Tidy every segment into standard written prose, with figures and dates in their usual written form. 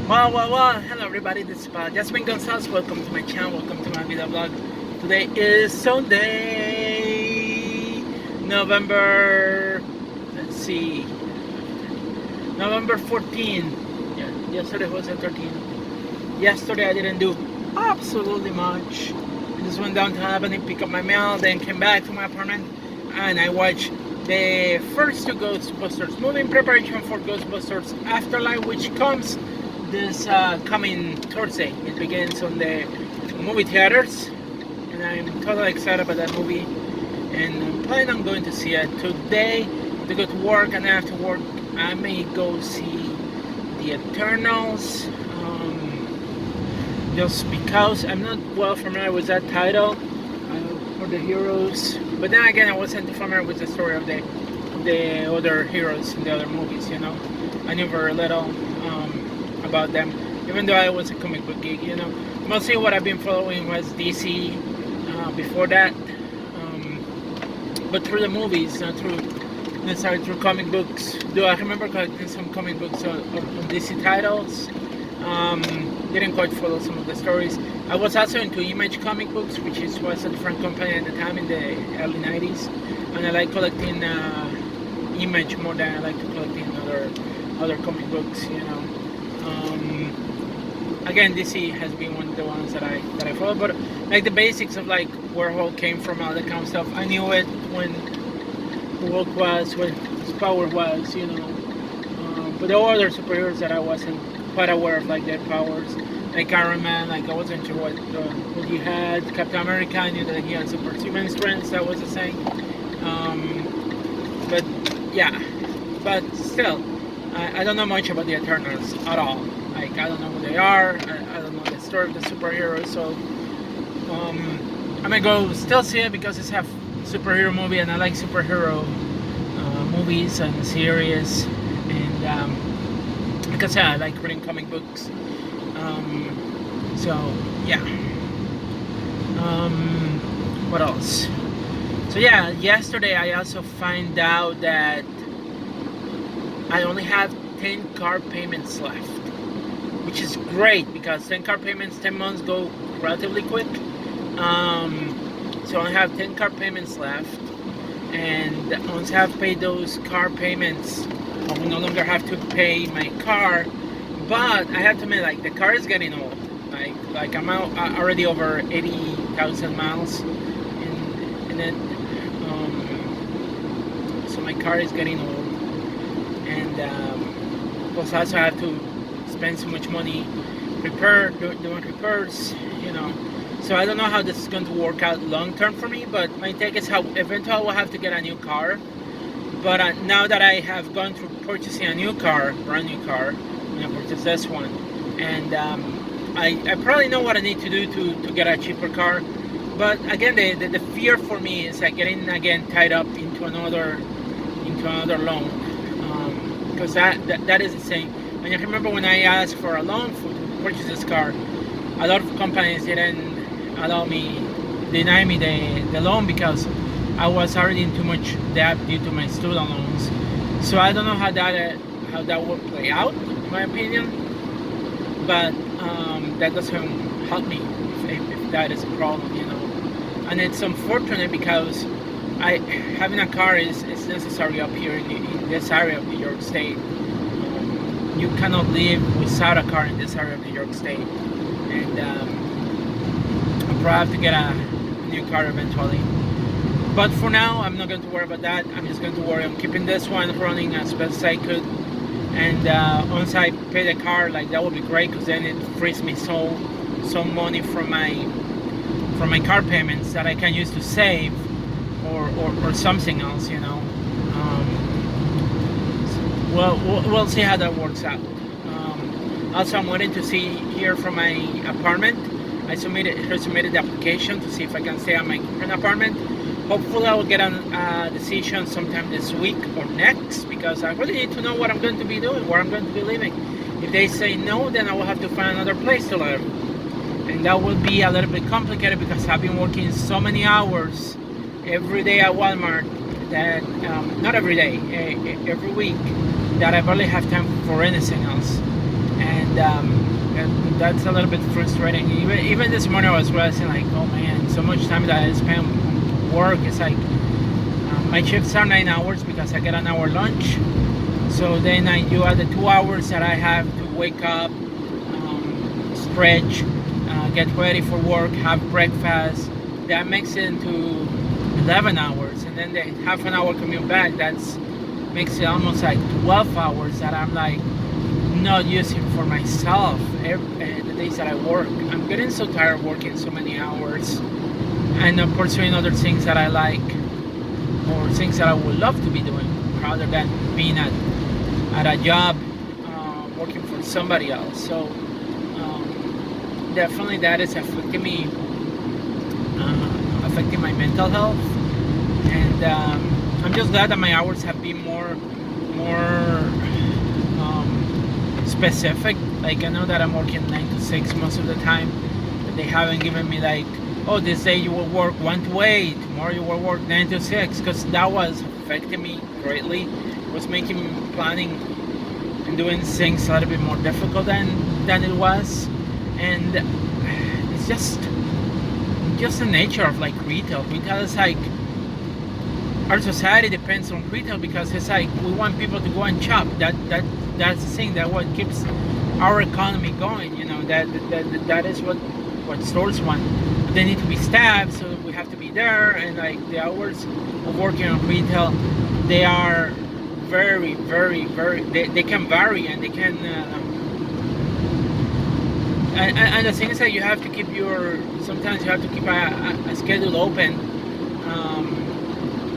Well, hello everybody, this is Jasmine Gonzalez. Welcome to my channel, welcome to my video blog. Today is Sunday, November, let's see, November 14th. Yeah, yesterday was the 13th. Yesterday I didn't do absolutely much. I just went down to Albany, pick up my mail, then came back to my apartment, and I watched the first two Ghostbusters movie in preparation for Ghostbusters Afterlife, which comes this coming Thursday. It begins on the movie theaters, and I'm totally excited about that movie. And I'm planning on going to see it today to go to work, and after work I may go see the Eternals. Just because I'm not well familiar with that title for the heroes, but then again I wasn't familiar with the story of the other heroes in the other movies. I knew very little about them, even though I was a comic book geek. Mostly what I've been following was DC before that, but through the movies, not through necessarily through comic books. Though I remember collecting some comic books on DC titles. Didn't quite follow some of the stories. I was also into Image comic books, which was a different company at the time in the early 90s, and I like collecting Image more than I like to collecting other comic books. Again, DC has been one of the ones that I follow, but like the basics of like where Hulk came from, all that kind of stuff, I knew it when Hulk was, when his power was, but there were other superheroes that I wasn't quite aware of, like their powers. Like Iron Man, like I wasn't sure what he had. Captain America, I knew that he had superhuman strength. That was the same. But yeah, but still, I don't know much about the Eternals at all. Like I don't know who they are. I don't know the story of the superheroes. So I'm gonna go still see it because it's a superhero movie, and I like superhero movies and series, and like I said, I like reading comic books. So yeah. What else? So yeah, yesterday I also find out that I only have 10 car payments left, which is great because 10 car payments, 10 months go relatively quick. So I have 10 car payments left, and once I have paid those car payments, I will no longer have to pay my car. But I have to admit, like the car is getting old. Like I'm out already over 80,000 miles, and then so my car is getting old, and plus I also have to spend so much money doing repairs. So I don't know how this is going to work out long term for me. But my take is how eventually I will have to get a new car. But now that I have gone through purchasing a new car, brand new car, I purchased this one, and I probably know what I need to do to get a cheaper car. But again, the fear for me is like getting again tied up into another loan, because that is the same. And I remember when I asked for a loan to purchase this car, a lot of companies didn't deny me the loan because I was already in too much debt due to my student loans. So I don't know how that will play out, in my opinion. But that doesn't help me if that is a problem. And it's unfortunate because having a car is necessary up here in this area of New York State. You cannot live without a car in this area of New York State, and I'll probably have to get a new car eventually. But for now, I'm not going to worry about that. I'm just going to worry on keeping this one running as best as I could. And once I pay the car, like that would be great, because then it frees me some money from my car payments that I can use to save or something else. We'll see how that works out. Also, I'm waiting to hear from my apartment. I resubmitted the application to see if I can stay at my current apartment. Hopefully I will get a decision sometime this week or next, because I really need to know what I'm going to be doing, where I'm going to be living. If they say no, then I will have to find another place to live. And that will be a little bit complicated because I've been working so many hours every day at Walmart that, not every day, every week, that I barely have time for anything else. And and that's a little bit frustrating. Even this morning I was realizing like, oh man, so much time that I spend on work. It's like my shifts are 9 hours because I get an hour lunch. So then you add the 2 hours that I have to wake up, stretch, get ready for work, have breakfast. That makes it into 11 hours, and then the half an hour commute back. That's makes it almost like 12 hours that I'm like not using for myself the days that I work. I'm getting so tired of working so many hours and of pursuing other things that I like or things that I would love to be doing rather than being at a job working for somebody else. So definitely that is affecting me, affecting my mental health, and I'm just glad that my hours have been more specific. Like I know that I'm working 9 to 6 most of the time, but they haven't given me like, oh, this day you will work 1 to 8, tomorrow you will work 9 to 6, because that was affecting me greatly. It was making planning and doing things a little bit more difficult than it was, and it's just the nature of like retail. Retail is like, our society depends on retail because it's like we want people to go and shop. That's the thing, that what keeps our economy going. You know, that is what stores want. But they need to be staffed, so we have to be there. And like the hours of working on retail, they are very, very, very. They can vary, and they can. And the thing is that you have to keep sometimes you have to keep a schedule open,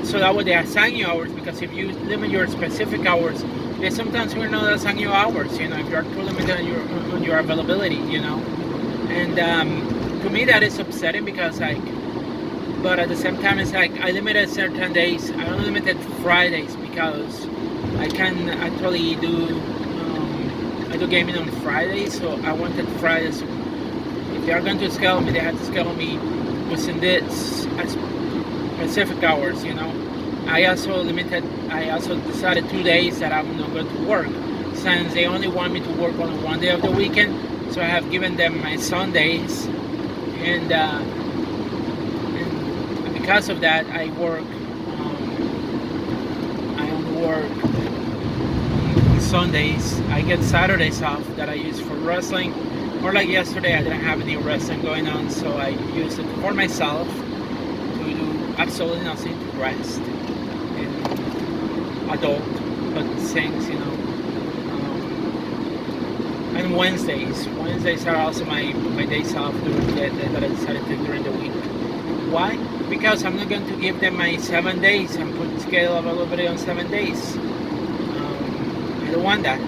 so that way they assign you hours, because if you limit your specific hours, they sometimes will not assign you hours, you know, if you're too limited on your availability, you know. And to me that is upsetting, because like, but at the same time it's like I limited certain days. I only limited Fridays because I can actually I do gaming on Fridays, so I wanted Fridays. If they are going to schedule me, they have to schedule me within this specific hours, you know. I also decided 2 days that I'm not going to work, since they only want me to work on one day of the weekend. So I have given them my Sundays, and because of that, I only work Sundays. I get Saturdays off that I use for wrestling, or like yesterday I didn't have any wrestling going on, so I used it for myself to do absolutely nothing, to rest and adult but things, you know. And Wednesdays are also my days off that I decided to during the week. Why? Because I'm not going to give them my 7 days and put scale availability on 7 days. I don't want that. I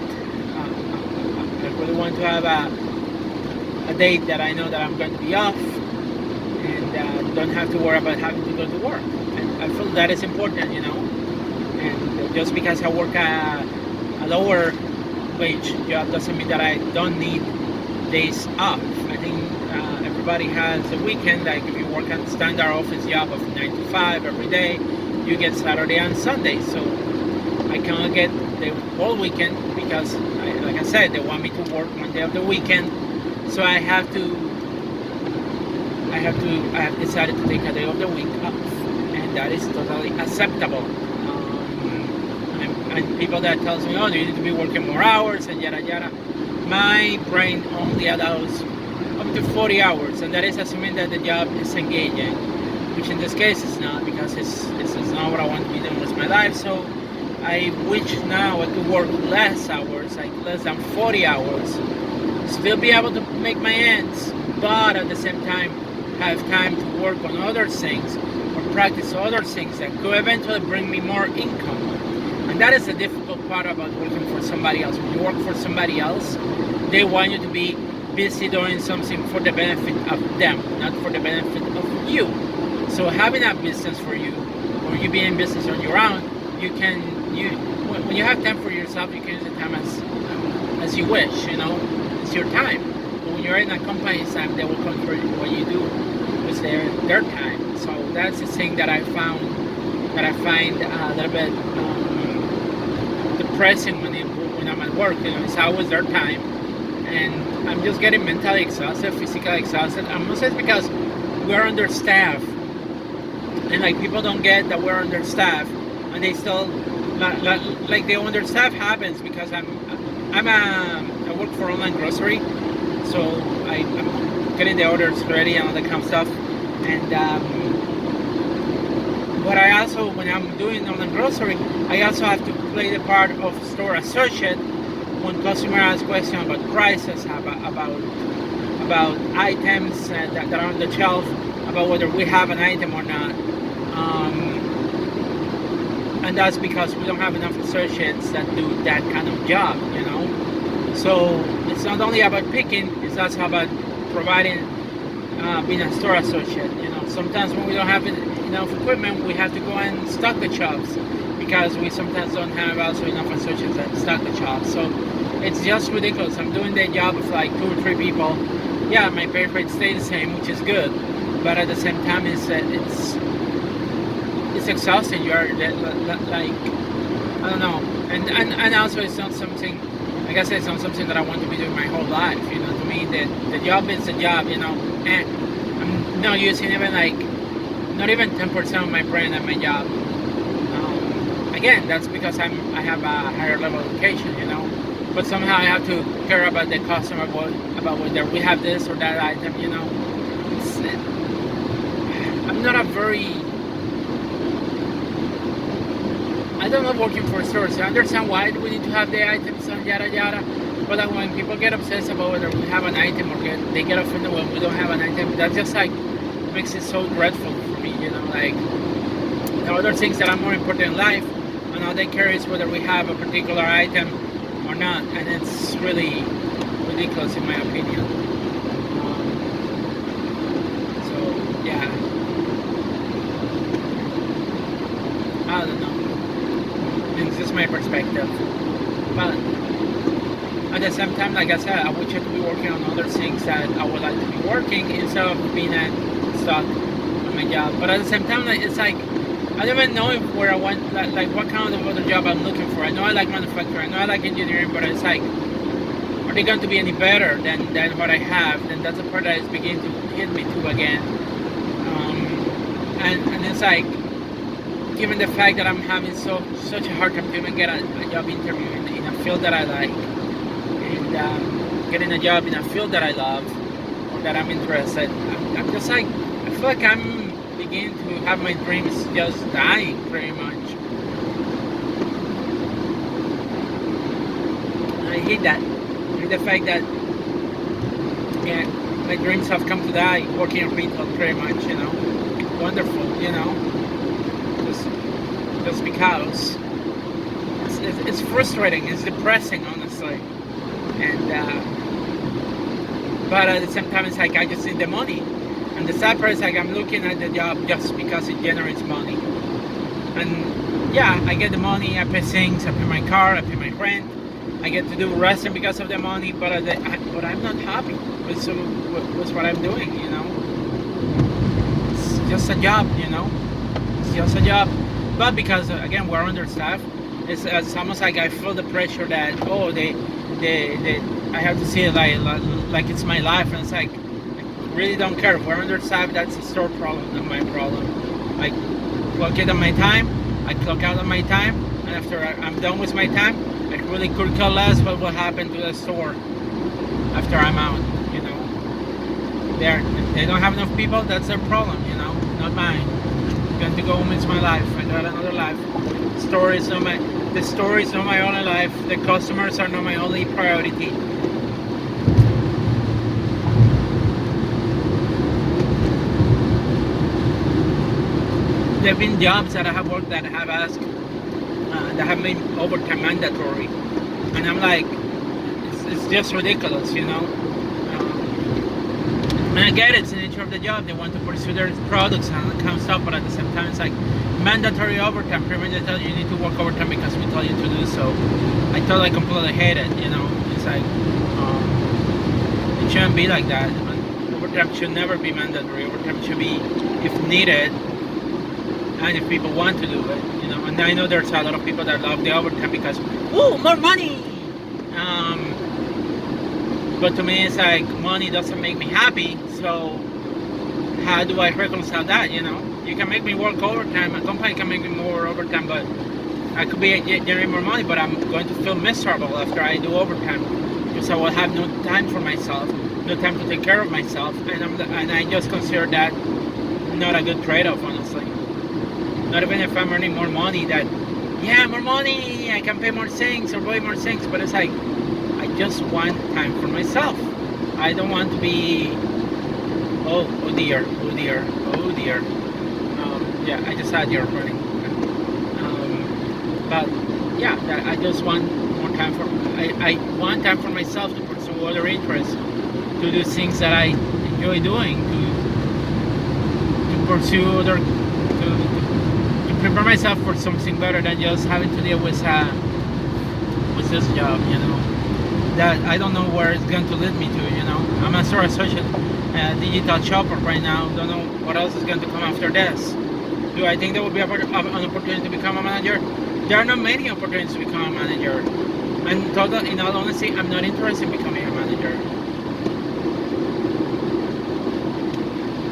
really want to have a date that I know that I'm going to be off, and don't have to worry about having to go to work. And I feel that is important, you know. And just because I work a lower wage job doesn't mean that I don't need days off. I think everybody has a weekend. Like if you work a standard office job of 9 to 5 every day, you get Saturday and Sunday. So I cannot get the whole weekend because, like I said, they want me to work one day of the weekend. So I have decided to take a day of the week off, and that is totally acceptable. And people that tells me, oh, you need to be working more hours and yada yada. My brain only allows up to 40 hours, and that is assuming that the job is engaging, which in this case is not, because this is not what I want to be doing with my life. So I wish now I could work less hours, like less than 40 hours, still be able to make my ends, but at the same time have time to work on other things or practice other things that could eventually bring me more income. And that is the difficult part about working for somebody else. When you work for somebody else, they want you to be busy doing something for the benefit of them, not for the benefit of you. So having a business for you, or you being in business on your own, when you have time for yourself, you can use the time as you wish, you know, it's your time. But when you're in a company's time, they will control what you do with their time. So that's the thing that I find a little bit depressing when I'm at work. You know, it's always their time, and I'm just getting mentally exhausted, physically exhausted. And mostly it's because we're understaffed, and like people don't get that we're understaffed, and they still like the understaff happens because I work for online grocery, so I'm getting the orders ready and all that kind of stuff, and but I also, when I'm doing online grocery, I also have to play the part of store associate when customer asks questions about prices, about items that are on the shelf, about whether we have an item or not. And that's because we don't have enough associates that do that kind of job, you know. So it's not only about picking; it's also about providing, being a store associate. You know, sometimes when we don't have enough equipment, we have to go and stock the shelves because we sometimes don't have also enough associates that stock the shelves. So it's just ridiculous. I'm doing the job of like 2 or 3 people. Yeah, my pay rate stays the same, which is good, but at the same time, it's exhausting. You are like, I don't know, and also it's not something. Like I said, it's not something that I want to be doing my whole life. You know, to me, the job is a job. You know, and I'm not using even like not even 10% of my brain at my job. Again, that's because I have a higher level education. You know, but somehow I have to care about the customer, about whether we have this or that item. You know, I'm not a very. I don't love working for stores. I understand why we need to have the items and yada yada. But like when people get obsessed about whether we have an item or they get offended when we don't have an item, that just like makes it so dreadful for me. You know, like there are other things that are more important in life, and all they care is whether we have a particular item or not, and it's really ridiculous in my opinion. So yeah, I don't know. It's just my perspective. But at the same time, like I said, I wish I could be working on other things that I would like to be working instead of being stuck on my job. But at the same time, like, it's like I don't even know where I want, like what kind of other job I'm looking for. I know I like manufacturing, I know I like engineering, but it's like, are they going to be any better than what I have? And that's the part that is beginning to hit me too again. And it's like, given the fact that I'm having such a hard time to even get a job interview in a field that I like, and getting a job in a field that I love or that I'm interested, I'm just like, I feel like I'm beginning to have my dreams just dying pretty much. And I hate that. I hate the fact that, yeah, my dreams have come to die working in retail pretty much, you know. Wonderful, you know. Just because it's frustrating, it's depressing, honestly, and but at the same time, it's like I just need the money, and the sad part is like I'm looking at the job just because it generates money, and yeah, I get the money, I pay things, I pay my car, I pay my rent, I get to do wrestling because of the money, but but I'm not happy with what I'm doing, you know. It's just a job, you know. It's just a job. But because again we're understaffed, it's almost like I feel the pressure that I have to see it like it's my life, and it's like I really don't care. If we're understaffed, that's a store problem, not my problem. I clock in on my time, I clock out on my time, and after I'm done with my time, I really could care less what will happen to the store after I'm out. You know, if they don't have enough people, that's their problem. You know, not mine. Going to go home, it's my life. I got another life. The store is not my only life. The customers are not my only priority. There have been jobs that I have worked that I have asked that have made overtime mandatory, and I'm like, it's just ridiculous, you know. And I get it, it's the nature of the job. They want to pursue their products and that kind of stuff, but at the same time, it's like mandatory overtime. Pretty much they tell you need to work overtime because we tell you to do so. I totally completely hate it, you know. It's like, it shouldn't be like that. Overtime should never be mandatory. Overtime should be if needed and if people want to do it, you know. And I know there's a lot of people that love the overtime because, ooh, more money! But to me, it's like money doesn't make me happy. So how do I reconcile that? You can make me work overtime. A company can make me more overtime, but I could be generating more money. But I'm going to feel miserable after I do overtime because I will have no time for myself, no time to take care of myself, and I just consider that not a good trade-off, honestly. Not even if I'm earning more money. That yeah, more money, I can pay more things or buy more things, but it's like I just want time for myself. I don't want to be oh dear, oh dear, oh dear. Yeah, I just had your recording. But yeah, I just want more time for I want time for myself to pursue other interests, to do things that I enjoy doing, to pursue other to prepare myself for something better than just having to deal with this job. That I don't know where it's going to lead me to. I'm a store associate, digital shopper right now. Don't know what else is going to come after this. Do I think there will be an opportunity to become a manager? There are not many opportunities to become a manager. And in all honesty, I'm not interested in becoming a manager.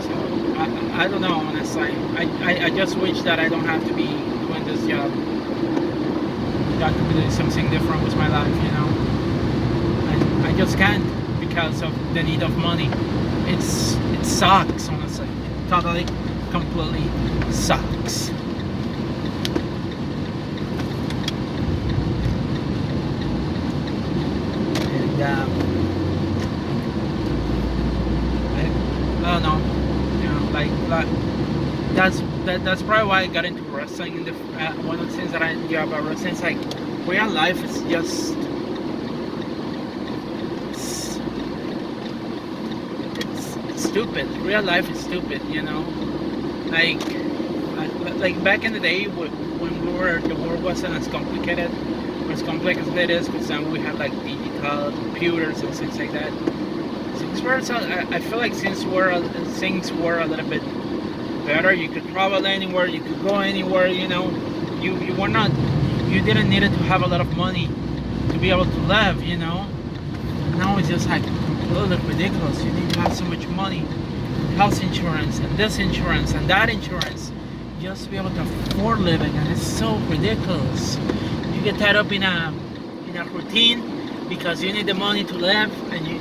So I don't know, honestly. I just wish that I don't have to be doing this job. Got to be doing something different with my life, And I just can't because of the need of money. It sucks, honestly. Totally, completely sucks. And I don't know. Like that's probably why I got into wrestling. One of the things that I enjoy about wrestling is like real life is just it's stupid. Real life is stupid, Like back in the day when the world wasn't as complicated, as complex as it is, because then we had like digital computers and things like that. I feel like things were a little bit better. You could travel anywhere, you could go anywhere. You didn't need to have a lot of money to be able to live. Now it's just like completely ridiculous. You need to have so much money, health insurance and this insurance and that insurance, just to be able to afford living, and it's so ridiculous. You get tied up in a routine because you need the money to live, and you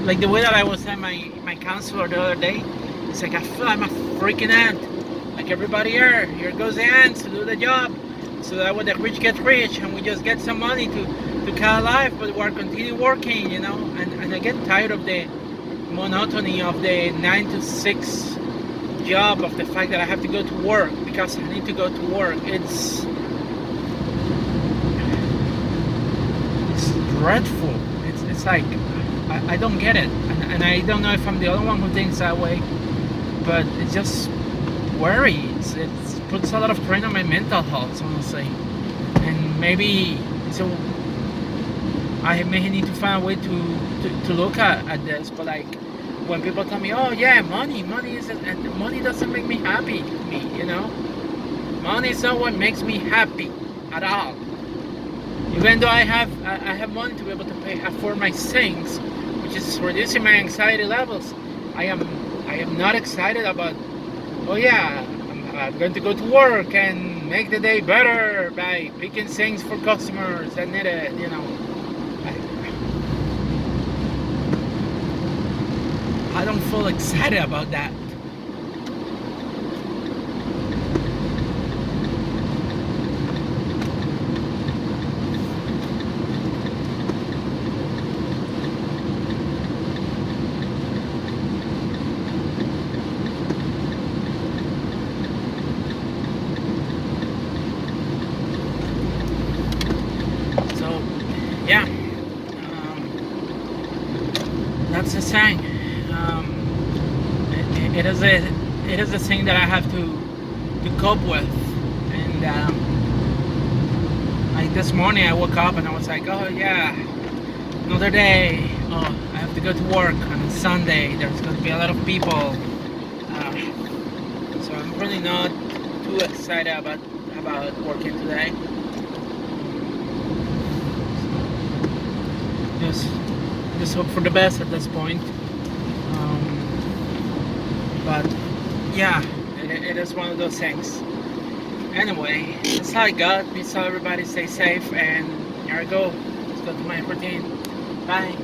like the way that I was telling my counselor the other day. It's like I feel I'm a freaking ant. Like everybody here goes the ants to do the job, so that way the rich get rich and we just get some money to kind of life, but we're continue working, And I get tired of the monotony of the 9 to 6 job, of the fact that I have to go to work because I need to go to work. It's dreadful. It's like I don't get it, and I don't know if I'm the only one who thinks that way, but it just worries. It puts a lot of strain on my mental health, honestly, and maybe so I may need to find a way to look at this. But like when people tell me, oh yeah, money doesn't make me happy. Money is not what makes me happy at all. Even though I have money to be able to afford my things, which is reducing my anxiety levels, I am not excited about, oh yeah, I'm going to go to work and make the day better by picking things for customers that need it. I don't feel excited about that. So, yeah, that's the thing. It is a thing that I have to cope with, and like this morning I woke up and I was like, oh yeah, another day. Oh, I have to go to work on Sunday. There's going to be a lot of people, so I'm really not too excited about working today. just hope for the best at this point. But yeah, it is one of those things. Anyway, that's all I got. Peace out, everybody. Stay safe, and here I go. Let's go to my routine. Bye.